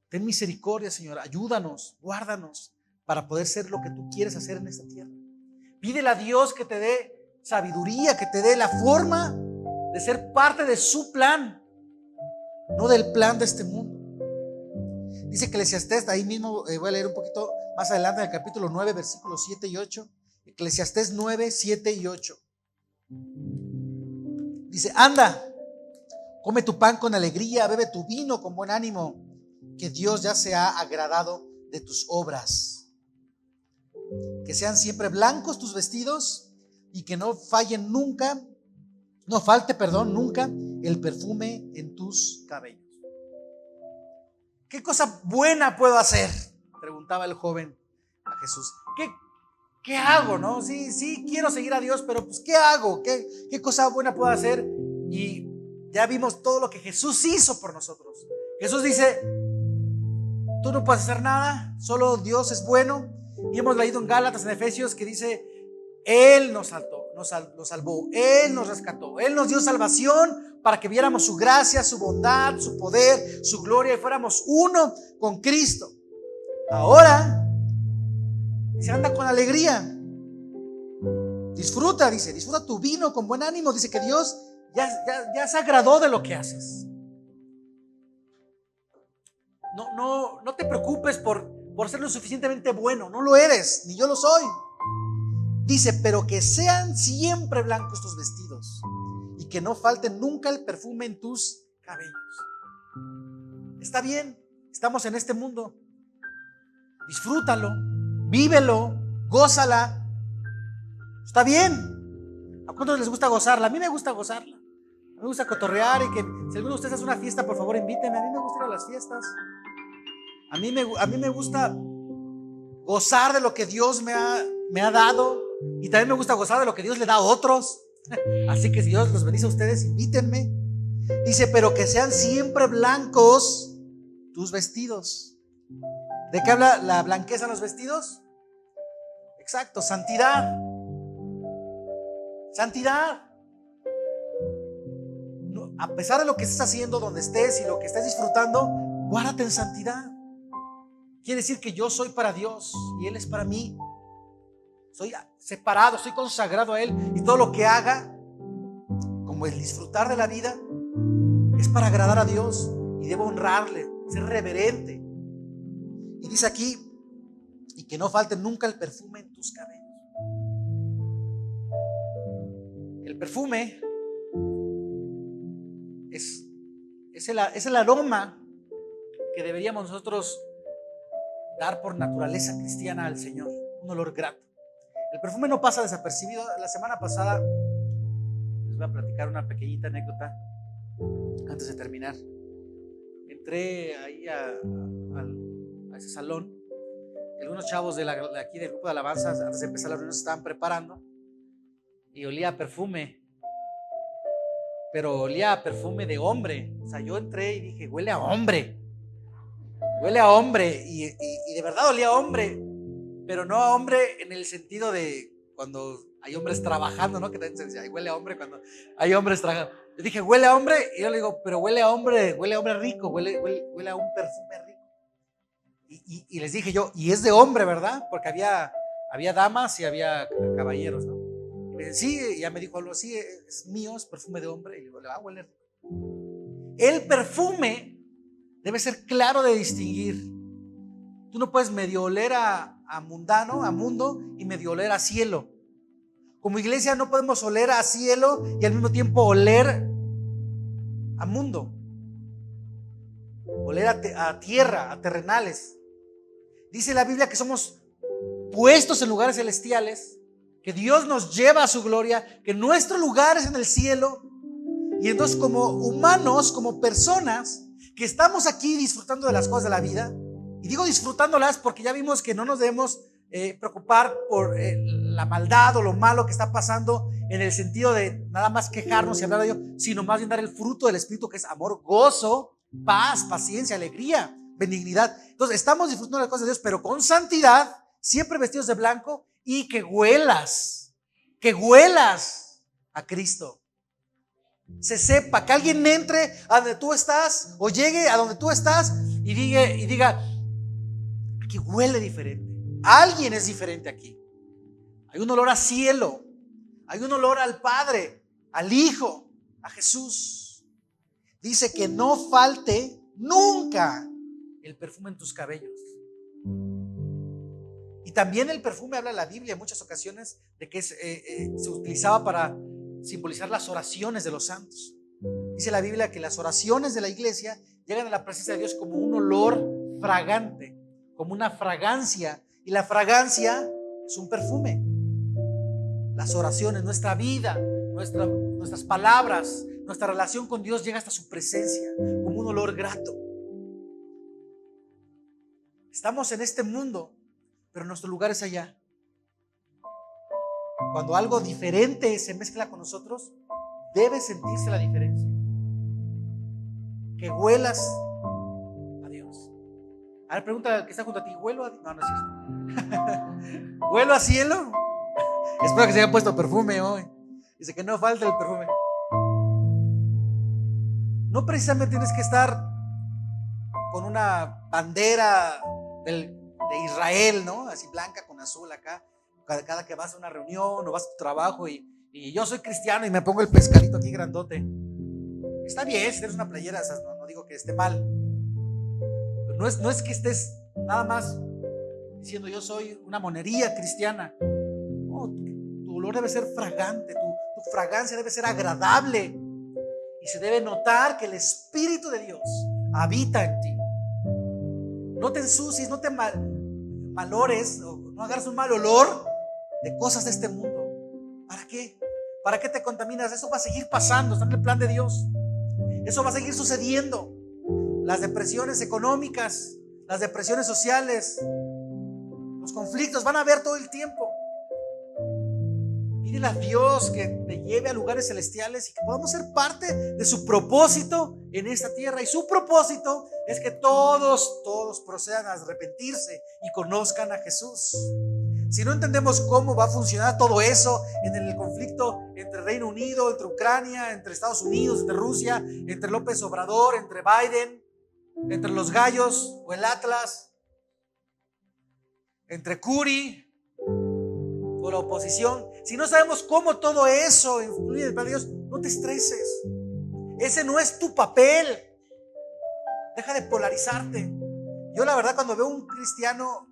Ten misericordia, Señor. Ayúdanos, guárdanos para poder ser lo que tú quieres hacer en esta tierra. Pídele a Dios que te dé sabiduría, que te dé la forma de ser parte de su plan, no del plan de este mundo. Dice Eclesiastés, ahí mismo voy a leer un poquito más adelante en el capítulo 9, versículos 7 y 8. Eclesiastés 9, 7 y 8. Dice: anda, come tu pan con alegría, bebe tu vino con buen ánimo, que Dios ya se ha agradado de tus obras. Que sean siempre blancos tus vestidos y que no falte nunca el perfume en tus cabellos. ¿Qué cosa buena puedo hacer?, preguntaba el joven a Jesús. ¿qué hago? ¿No? Sí, sí, quiero seguir a Dios, pero pues, ¿qué hago? ¿Qué cosa buena puedo hacer? Y ya vimos todo lo que Jesús hizo por nosotros. Jesús dice, tú no puedes hacer nada, solo Dios es bueno. Y hemos leído en Gálatas, en Efesios, que dice, Él nos salvó, Él nos rescató, Él nos dio salvación para que viéramos su gracia, su bondad, su poder, su gloria y fuéramos uno con Cristo. Ahora se anda con alegría. Disfruta, dice, disfruta tu vino con buen ánimo. Dice que Dios ya se agradó de lo que haces. No te preocupes por ser lo suficientemente bueno. No lo eres, ni yo lo soy. Dice, pero que sean siempre blancos tus vestidos y que no falte nunca el perfume en tus cabellos. Está bien, estamos en este mundo. Disfrútalo, vívelo, gózala. Está bien. ¿A cuántos les gusta gozarla? A mí me gusta gozarla. A mí me gusta cotorrear y que si alguno de ustedes hace una fiesta, por favor invíteme. A mí me gusta ir a las fiestas. A mí me gusta gozar de lo que Dios me ha dado, y también me gusta gozar de lo que Dios le da a otros. Así que si Dios los bendice a ustedes, invítenme. Dice, pero que sean siempre blancos tus vestidos. ¿De qué habla la blanqueza en los vestidos? Exacto, santidad. Santidad. No, a pesar de lo que estés haciendo, donde estés y lo que estés disfrutando, guárdate en santidad. Quiere decir que yo soy para Dios y Él es para mí. Soy separado, soy consagrado a Él, y todo lo que haga, como el disfrutar de la vida, es para agradar a Dios y debo honrarle, ser reverente. Y dice aquí, y que no falte nunca el perfume en tus cabellos. El perfume es el aroma que deberíamos nosotros dar por naturaleza cristiana al Señor, un olor grato. El perfume no pasa desapercibido. La semana pasada les voy a platicar una pequeñita anécdota antes de terminar. Entré ahí a ese salón. Algunos chavos de aquí del grupo de alabanza, antes de empezar la reunión, se estaban preparando y olía a perfume, pero olía a perfume de hombre. O sea, yo entré y dije, huele a hombre, y de verdad olía a hombre, pero no a hombre en el sentido de cuando hay hombres trabajando, ¿no? Que también se dice, ay, huele a hombre cuando hay hombres trabajando. Yo dije, huele a hombre, y yo le digo, pero huele a hombre rico, huele a un perfume rico. Y les dije yo, y es de hombre, ¿verdad? Porque había damas y había caballeros, ¿no? Y me dicen, sí, ya me dijo algo así, es mío, es perfume de hombre. Y le digo, huele rico. El perfume debe ser claro de distinguir. Tú no puedes medio oler a mundano, a mundo, y medio oler a cielo. Como iglesia no podemos oler a cielo y al mismo tiempo oler a mundo, oler a tierra, a terrenales. Dice la Biblia que somos puestos en lugares celestiales, que Dios nos lleva a su gloria, que nuestro lugar es en el cielo. Y entonces, como humanos, como personas que estamos aquí disfrutando de las cosas de la vida, y digo disfrutándolas porque ya vimos que no nos debemos preocupar por la maldad o lo malo que está pasando, en el sentido de nada más quejarnos y hablar de Dios, sino más bien dar el fruto del Espíritu, que es amor, gozo, paz, paciencia, alegría, benignidad. Entonces estamos disfrutando de las cosas de Dios, pero con santidad, siempre vestidos de blanco, y que huelas a Cristo. Se sepa, que alguien entre a donde tú estás o llegue a donde tú estás y diga, aquí huele diferente. Alguien es diferente aquí. Hay un olor a cielo, hay un olor al Padre, al Hijo, a Jesús. Dice que no falte nunca el perfume en tus cabellos. Y también el perfume, habla la Biblia en muchas ocasiones de que se utilizaba para simbolizar las oraciones de los santos. Dice la Biblia que las oraciones de la iglesia llegan a la presencia de Dios como un olor fragante, como una fragancia, y la fragancia es un perfume. Las oraciones, nuestra vida, nuestras palabras, nuestra relación con Dios llega hasta su presencia como un olor grato. Estamos en este mundo, pero nuestro lugar es allá. Cuando algo diferente se mezcla con nosotros, debe sentirse la diferencia. Que huelas a Dios. A ver, pregúntale al que está junto a ti, ¿huelo a Dios? No, no es cierto. ¿Huelo a cielo? Espero que se haya puesto perfume hoy. Dice que no falta el perfume. No precisamente tienes que estar con una bandera de Israel, ¿no? Así blanca con azul acá. Cada que vas a una reunión o vas a tu trabajo y yo soy cristiano y me pongo el pescadito aquí grandote. Está bien si tienes una playera, no digo que esté mal. Pero no es que estés nada más diciendo yo soy una monería cristiana. No, tu olor debe ser fragante, tu fragancia debe ser agradable. Y se debe notar que el Espíritu de Dios habita en ti. No te ensucies, no te malores, o no agarres un mal olor de cosas de este mundo. ¿Para qué? ¿Para qué te contaminas? Eso va a seguir pasando, está en el plan de Dios. Eso va a seguir sucediendo. Las depresiones económicas, las depresiones sociales, los conflictos van a haber todo el tiempo. Pídele a Dios que te lleve a lugares celestiales y que podamos ser parte de su propósito en esta tierra. Y su propósito es que todos procedan a arrepentirse y conozcan a Jesús. Si no entendemos cómo va a funcionar todo eso en el conflicto entre Reino Unido, entre Ucrania, entre Estados Unidos, entre Rusia, entre López Obrador, entre Biden, entre los Gallos o el Atlas, entre Curi o la oposición, si no sabemos cómo todo eso influye en el plan de Dios, no te estreses. Ese no es tu papel. Deja de polarizarte. Yo la verdad cuando veo un cristiano,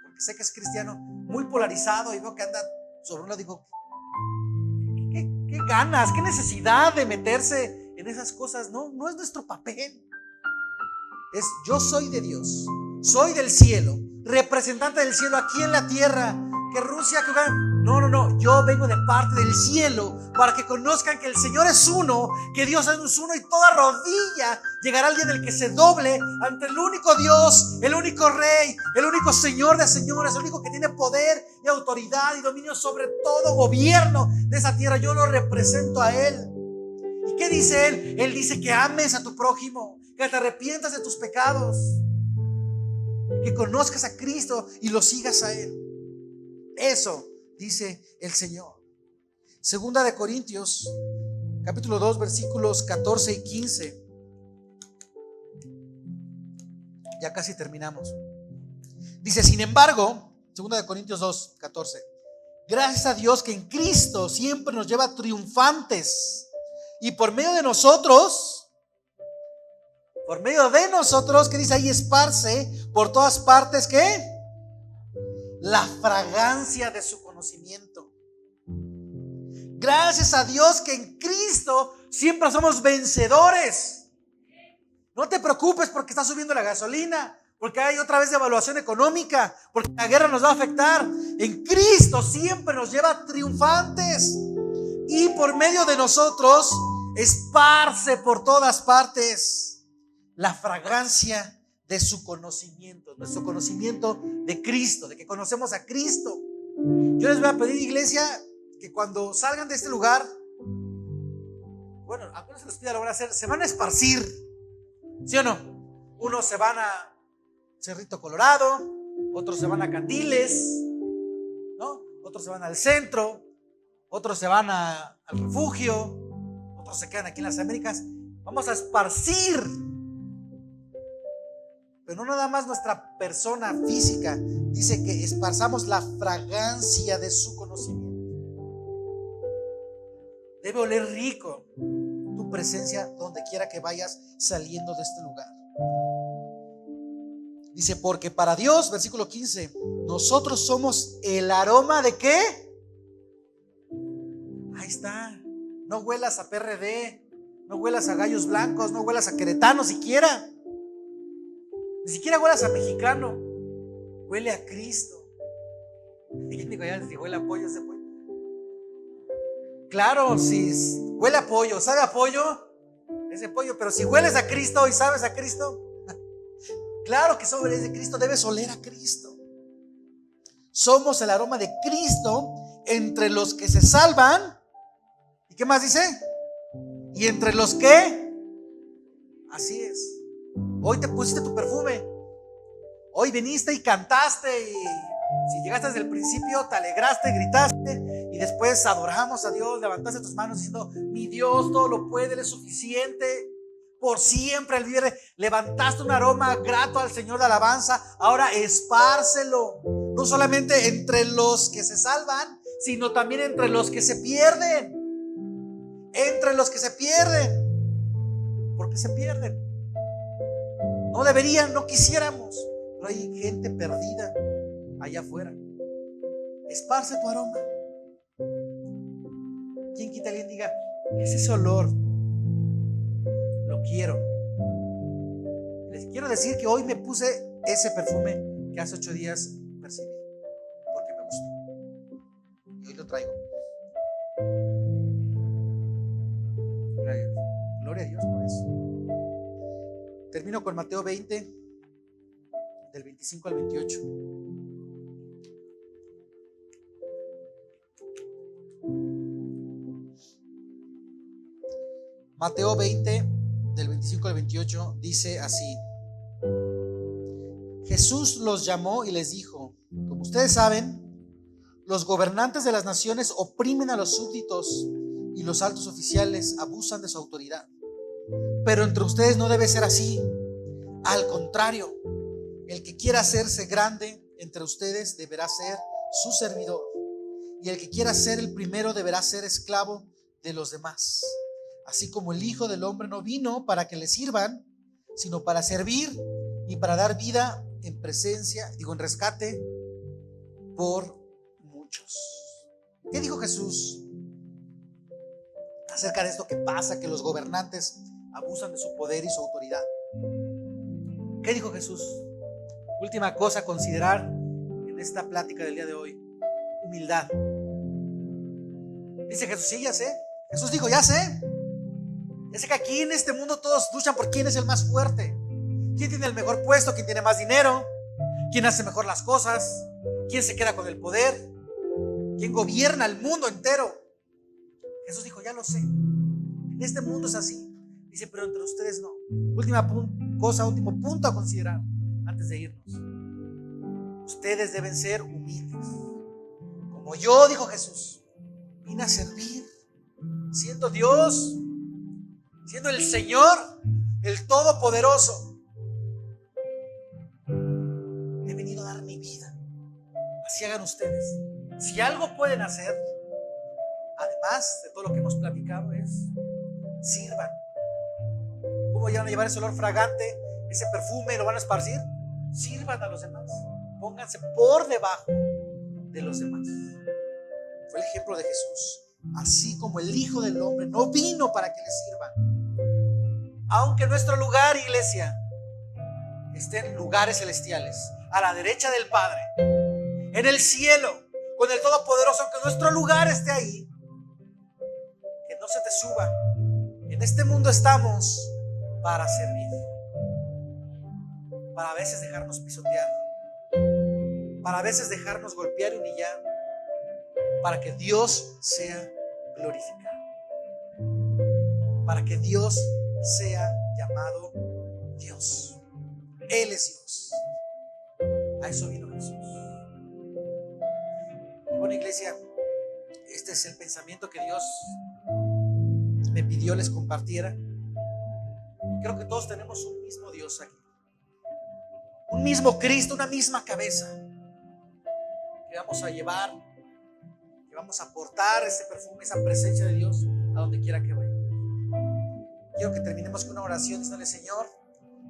porque sé que es cristiano, muy polarizado y veo que anda sobre un lado, digo, ¿qué ganas? ¿Qué necesidad de meterse en esas cosas? No es nuestro papel. Es yo soy de Dios, soy del cielo, representante del cielo aquí en la tierra. Que Rusia, que Ucrania, no, yo vengo de parte del cielo para que conozcan que el Señor es uno, que Dios es uno y toda rodilla llegará el día en el que se doble ante el único Dios, el único Rey, el único Señor de señores, el único que tiene poder y autoridad y dominio sobre todo gobierno de esa tierra. Yo lo represento a Él. ¿Y qué dice Él? Él dice que ames a tu prójimo, que te arrepientas de tus pecados, que conozcas a Cristo y lo sigas a Él. Eso dice el Señor. Segunda de Corintios, capítulo 2, versículos 14 y 15. Ya casi terminamos. Dice, sin embargo, segunda de Corintios 2, 14. Gracias a Dios que en Cristo siempre nos lleva triunfantes. Y por medio de nosotros, ¿qué dice ahí? Esparce por todas partes, ¿qué? La fragancia de su conocimiento. Gracias a Dios que en Cristo siempre somos vencedores. No te preocupes porque está subiendo la gasolina, porque hay otra vez devaluación económica, porque la guerra nos va a afectar. En Cristo siempre nos lleva triunfantes. Y por medio de nosotros esparce por todas partes la fragancia de su conocimiento, nuestro conocimiento de Cristo, de que conocemos a Cristo. Yo les voy a pedir, iglesia, que cuando salgan de este lugar, bueno, apenas se los pida, lo van a hacer, se van a esparcir, ¿sí o no? Unos se van a Cerrito Colorado, otros se van a Candiles, ¿no? Otros se van al centro, otros se van al refugio, otros se quedan aquí en las Américas. Vamos a esparcir. Pero no nada más nuestra persona física. Dice que esparzamos la fragancia de su conocimiento. Debe oler rico tu presencia donde quiera que vayas saliendo de este lugar. Dice, porque para Dios, versículo 15, nosotros somos el aroma de ¿qué? Ahí está. No huelas a PRD, no huelas a gallos blancos, no huelas a queretano siquiera. Ni siquiera huelas a mexicano. Huele a Cristo. ¿Quién dijo ya si huele a pollo ese pollo? Claro, si huele a pollo, sabe a pollo, ese pollo, pero si hueles a Cristo y sabes a Cristo, claro que sobre de Cristo, debes oler a Cristo. Somos el aroma de Cristo entre los que se salvan. ¿Y qué más dice? Y entre los que, así es. Hoy te pusiste tu perfume. Hoy viniste y cantaste, y si llegaste desde el principio te alegraste, gritaste, y después adoramos a Dios, levantaste tus manos diciendo: mi Dios todo lo puede, Él es suficiente, por siempre Él vive. Levantaste un aroma grato al Señor de alabanza. Ahora espárcelo, no solamente entre los que se salvan, sino también entre los que se pierden. Entre los que se pierden. ¿Por qué se pierden? No deberían, no quisiéramos, pero hay gente perdida allá afuera. Esparce tu aroma. ¿Quién quita? Alguien diga: ¿qué es ese olor? Lo quiero. Les quiero decir que hoy me puse ese perfume que hace 8 días percibí, porque me gustó, y hoy lo traigo. Gloria a Dios por eso. Termino con Mateo 20, del 25 al 28. Mateo 20, del 25 al 28, dice así: Jesús los llamó y les dijo: como ustedes saben, los gobernantes de las naciones oprimen a los súbditos y los altos oficiales abusan de su autoridad. Pero entre ustedes no debe ser así. Al contrario, el que quiera hacerse grande entre ustedes deberá ser su servidor, y el que quiera ser el primero deberá ser esclavo de los demás. Así como el Hijo del Hombre no vino para que le sirvan, sino para servir y para dar vida en rescate por muchos. ¿Qué dijo Jesús acerca de esto que pasa, que los gobernantes abusan de su poder y su autoridad? ¿Qué dijo Jesús? Última cosa a considerar en esta plática del día de hoy: humildad. Dice Jesús: sí, ya sé. Jesús dijo: ya sé. Ya sé que aquí en este mundo todos luchan por quién es el más fuerte, quién tiene el mejor puesto, quién tiene más dinero, quién hace mejor las cosas, quién se queda con el poder, quién gobierna el mundo entero. Jesús dijo: ya lo sé. En este mundo es así. Dice: pero entre ustedes no. Último punto a considerar antes de irnos: ustedes deben ser humildes. Como yo, dijo Jesús, vine a servir, siendo Dios, siendo el Señor, el Todopoderoso. He venido a dar mi vida. Así hagan ustedes. Si algo pueden hacer, además de todo lo que hemos platicado, es sirvan. ¿Cómo van a llevar ese olor fragante, ese perfume, lo van a esparcir? Sirvan a los demás. Pónganse por debajo de los demás. Fue el ejemplo de Jesús. Así como el Hijo del Hombre no vino para que le sirvan. Aunque nuestro lugar, iglesia, esté en lugares celestiales, a la derecha del Padre, en el cielo, con el Todopoderoso, aunque nuestro lugar esté ahí, que no se te suba. En este mundo estamos para servir, para a veces dejarnos pisotear, para a veces dejarnos golpear y humillar, para que Dios sea glorificado, para que Dios sea llamado Dios. Él es Dios. A eso vino Jesús. Y bueno, iglesia, este es el pensamiento que Dios me pidió les compartiera. Creo que todos tenemos un mismo Dios aquí, un mismo Cristo, una misma cabeza que vamos a llevar, que vamos a aportar ese perfume, esa presencia de Dios a donde quiera que vaya. Quiero que terminemos con una oración diciéndole: Señor,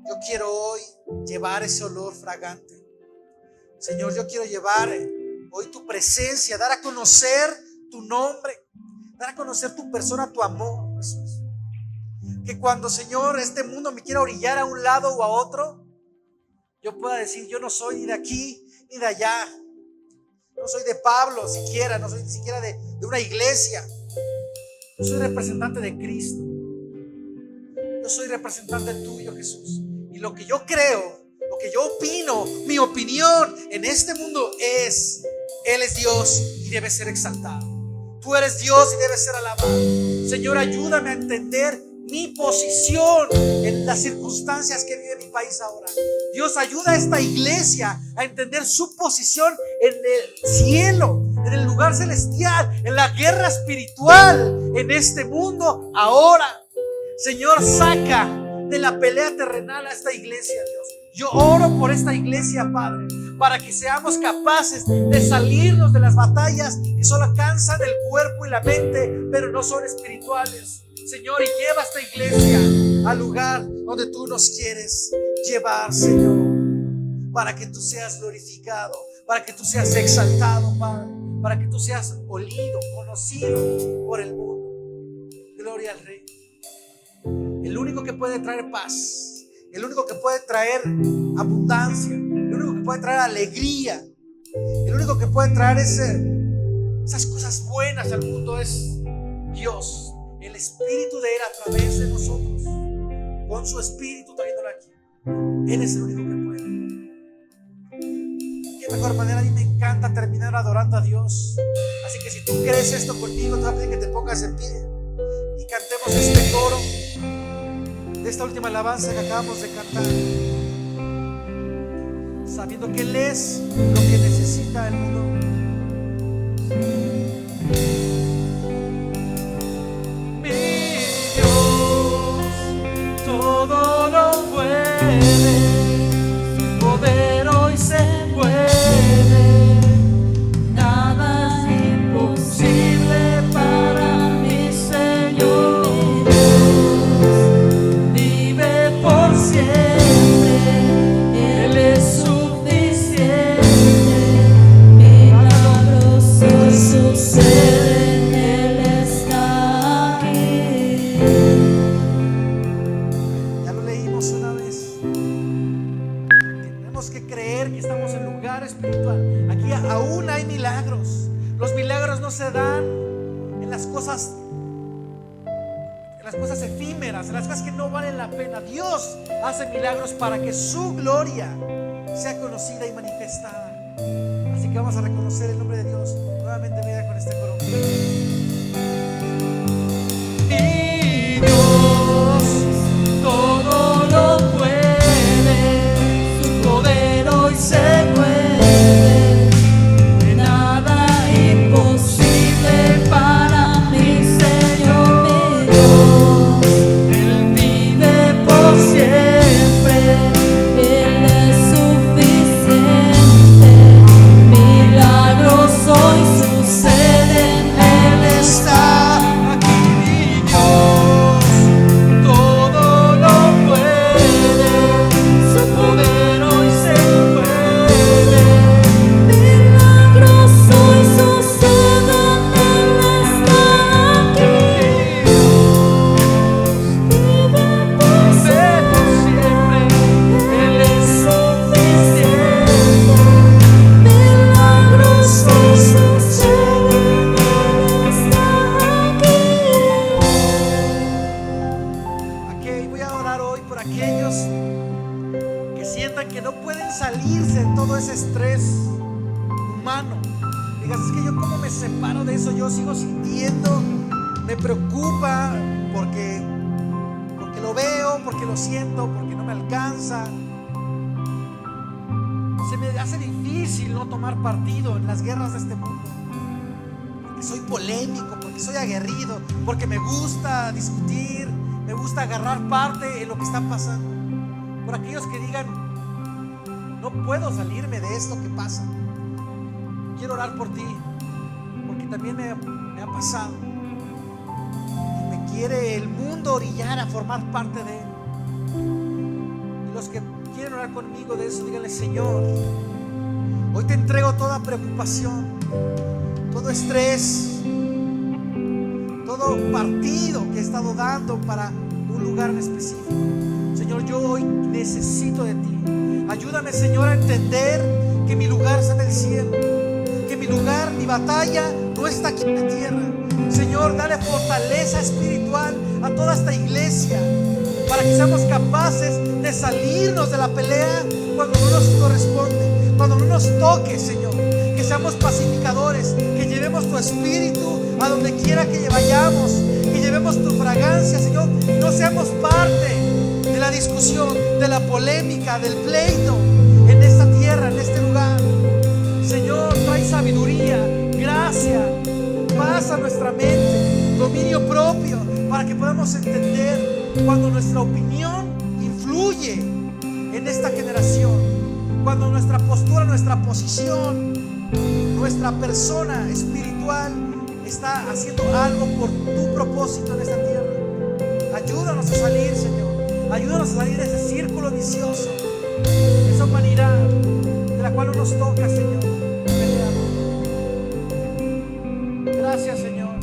yo quiero hoy llevar ese olor fragante. Señor, yo quiero llevar hoy tu presencia, dar a conocer tu nombre, dar a conocer tu persona, tu amor, Jesús. Que cuando, Señor, este mundo me quiera orillar a un lado o a otro, yo pueda decir: yo no soy ni de aquí ni de allá. No soy de Pablo siquiera, no soy ni siquiera de una iglesia. Yo soy representante de Cristo. Yo soy representante tuyo, Jesús. Y lo que yo creo, lo que yo opino, mi opinión en este mundo es: Él es Dios y debe ser exaltado. Tú eres Dios y debes ser alabado. Señor, ayúdame a entender mi posición en las circunstancias que vive mi país ahora. Dios, ayuda a esta iglesia a entender su posición en el cielo, en el lugar celestial, en la guerra espiritual, en este mundo ahora. Señor, saca de la pelea terrenal a esta iglesia, Dios. Yo oro por esta iglesia, Padre, para que seamos capaces de salirnos de las batallas que solo cansan el cuerpo y la mente, pero no son espirituales. Señor, y lleva a esta iglesia al lugar donde tú nos quieres llevar, Señor, para que tú seas glorificado, para que tú seas exaltado, Padre, para que tú seas olido, conocido por el mundo. Gloria al Rey. El único que puede traer paz, el único que puede traer abundancia, el único que puede traer alegría, el único que puede traer esas cosas buenas al mundo es Dios. El Espíritu de Él a través de nosotros, con su Espíritu trayéndolo aquí. Él es el único que puede. Qué mejor manera. A mí me encanta terminar adorando a Dios. To Así que si tú crees esto conmigo, te voy a pedir que te pongas en pie y cantemos este coro de esta última alabanza que acabamos de cantar, sabiendo que Él es lo que necesita el mundo. Mi Dios todo lo puede, su poder hoy se puede, nada es imposible para mi Señor. Vive por siempre, Él es suficiente, milagros hoy suceden, Él está aquí. Ya lo leímos una vez. Tenemos que creer que estamos en lugar espiritual. Aquí aún hay milagros. Los milagros no se dan en las cosas efímeras, en las cosas que no valen la pena. Dios hace milagros para que su gloria sea conocida y manifestada. Así que vamos a reconocer el nombre de Dios nuevamente. Mira con este coro. Mi Dios todo lo puede, su poder hoy se puede, nada imposible para mi Señor. Mi Dios, Él vive por siempre, Él es suficiente, milagros hoy suceden, Él está aquí. Mi Dios todo lo puede, su poder hoy se puede, milagros hoy suceden, Él está aquí. Vive por siempre, Él es suficiente, milagros hoy suceden, Él está aquí. Ok, voy a orar hoy por aquellos que sientan que no pueden salirse de todo ese estrés humano. Digas, es que yo cómo me separo de eso, yo sigo sintiendo, me preocupa porque lo veo, porque lo siento, porque no me alcanza. Se me hace difícil no tomar partido en las guerras de este mundo, porque soy polémico, porque soy aguerrido, porque me gusta discutir, me gusta agarrar parte en lo que está pasando. Por aquellos que digan, no puedo salirme de esto que pasa, quiero orar por ti, porque también me ha pasado. Y me quiere el mundo orillar a formar parte de él. Y los que quieren orar conmigo de eso, díganle, Señor, hoy te entrego toda preocupación, todo estrés, todo partido que he estado dando para un lugar en específico. Señor, yo hoy necesito de ti. Ayúdame, Señor, a entender que mi lugar está en el cielo, que mi lugar, mi batalla no está aquí en la tierra. Señor, dale fortaleza espiritual a toda esta iglesia para que seamos capaces de salirnos de la pelea cuando no nos corresponde, cuando no nos toque, Señor. Que seamos pacificadores, que llevemos tu espíritu a donde quiera que vayamos, que llevemos tu fragancia, Señor. No seamos parte de la discusión, de la polémica, del pleito en esta tierra, en este lugar. Señor, trae sabiduría, gracia, paz a nuestra mente, dominio propio, para que podamos entender cuando nuestra opinión influye en esta generación, cuando nuestra postura, nuestra posición, nuestra persona espiritual está haciendo algo por tu propósito en esta tierra. Ayúdanos a salir, Señor. Ayúdanos a salir de ese círculo vicioso, de esa humanidad de la cual no nos toca, Señor, pelear. Gracias, Señor.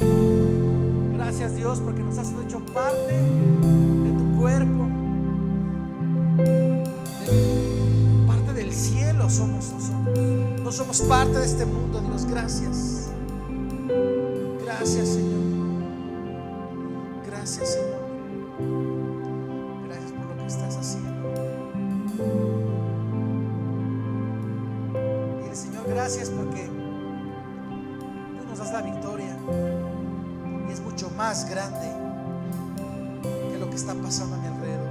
Gracias, Dios, porque nos has hecho parte de tu cuerpo. Parte del cielo somos nosotros. No somos parte de este mundo, Dios. Gracias. Gracias, Señor. Gracias, Señor. Gracias por lo que estás haciendo. Dile, Señor, gracias porque tú nos das la victoria. Y es mucho más grande que lo que está pasando a mi alrededor.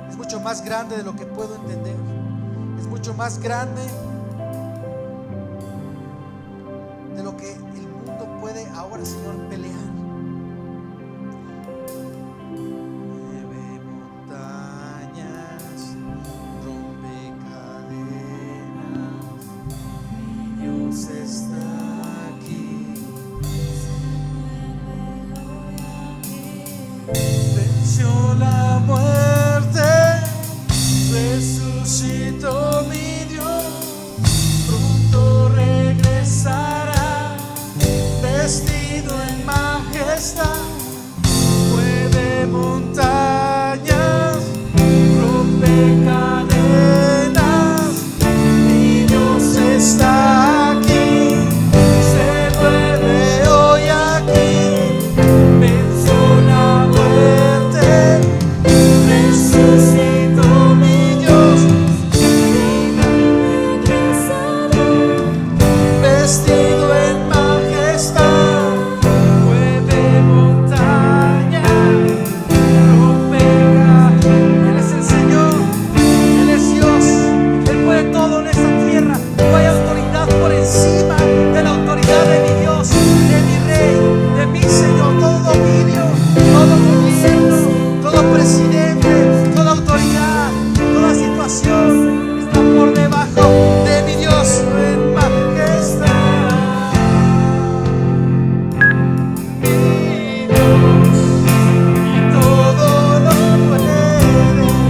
Es mucho más grande de lo que puedo entender. Es mucho más grande de lo que el mundo puede ahora, Señor, pelear. Mueve montañas, rompe cadenas, mi Dios está aquí. Venció la muerte, resucitó mi Dios, pronto regresará, vestido en majestad. Mueve montañas, rompe cadenas, mi Dios está aquí, se mueve hoy aquí. Venció la muerte, resucitó mi Dios, vestido en majestad. Mueve montañas, rompe cadenas. Él es el Señor, Él es Dios, Él puede todo en esta tierra. No hay autoridad por encima de la autoridad de mi Dios, de mi Rey, de mi Señor. Todo dominio, todo gobierno, todo presidente, toda autoridad, toda situación está por debajo de mi Dios en majestad. Mi Dios todo lo puede. Mi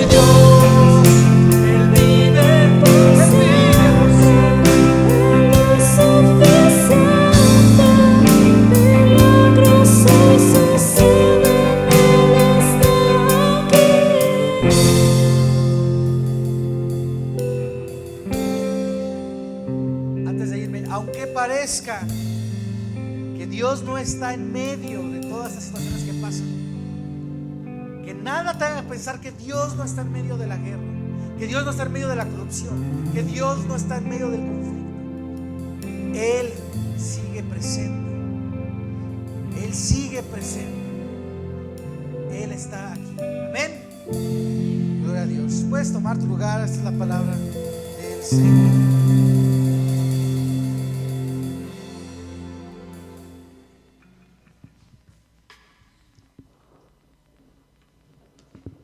Dios, Él vive por siempre. Antes de irme, aunque parezca que Dios no está en medio de todas las situaciones que pasan, que nada te haga pensar que Dios no está en medio de la guerra, que Dios no está en medio de la corrupción, que Dios no está en medio del conflicto. Él sigue presente. Él sigue presente. Él está aquí. Amén. Gloria a Dios. Puedes tomar tu lugar. Esta es la palabra del Señor.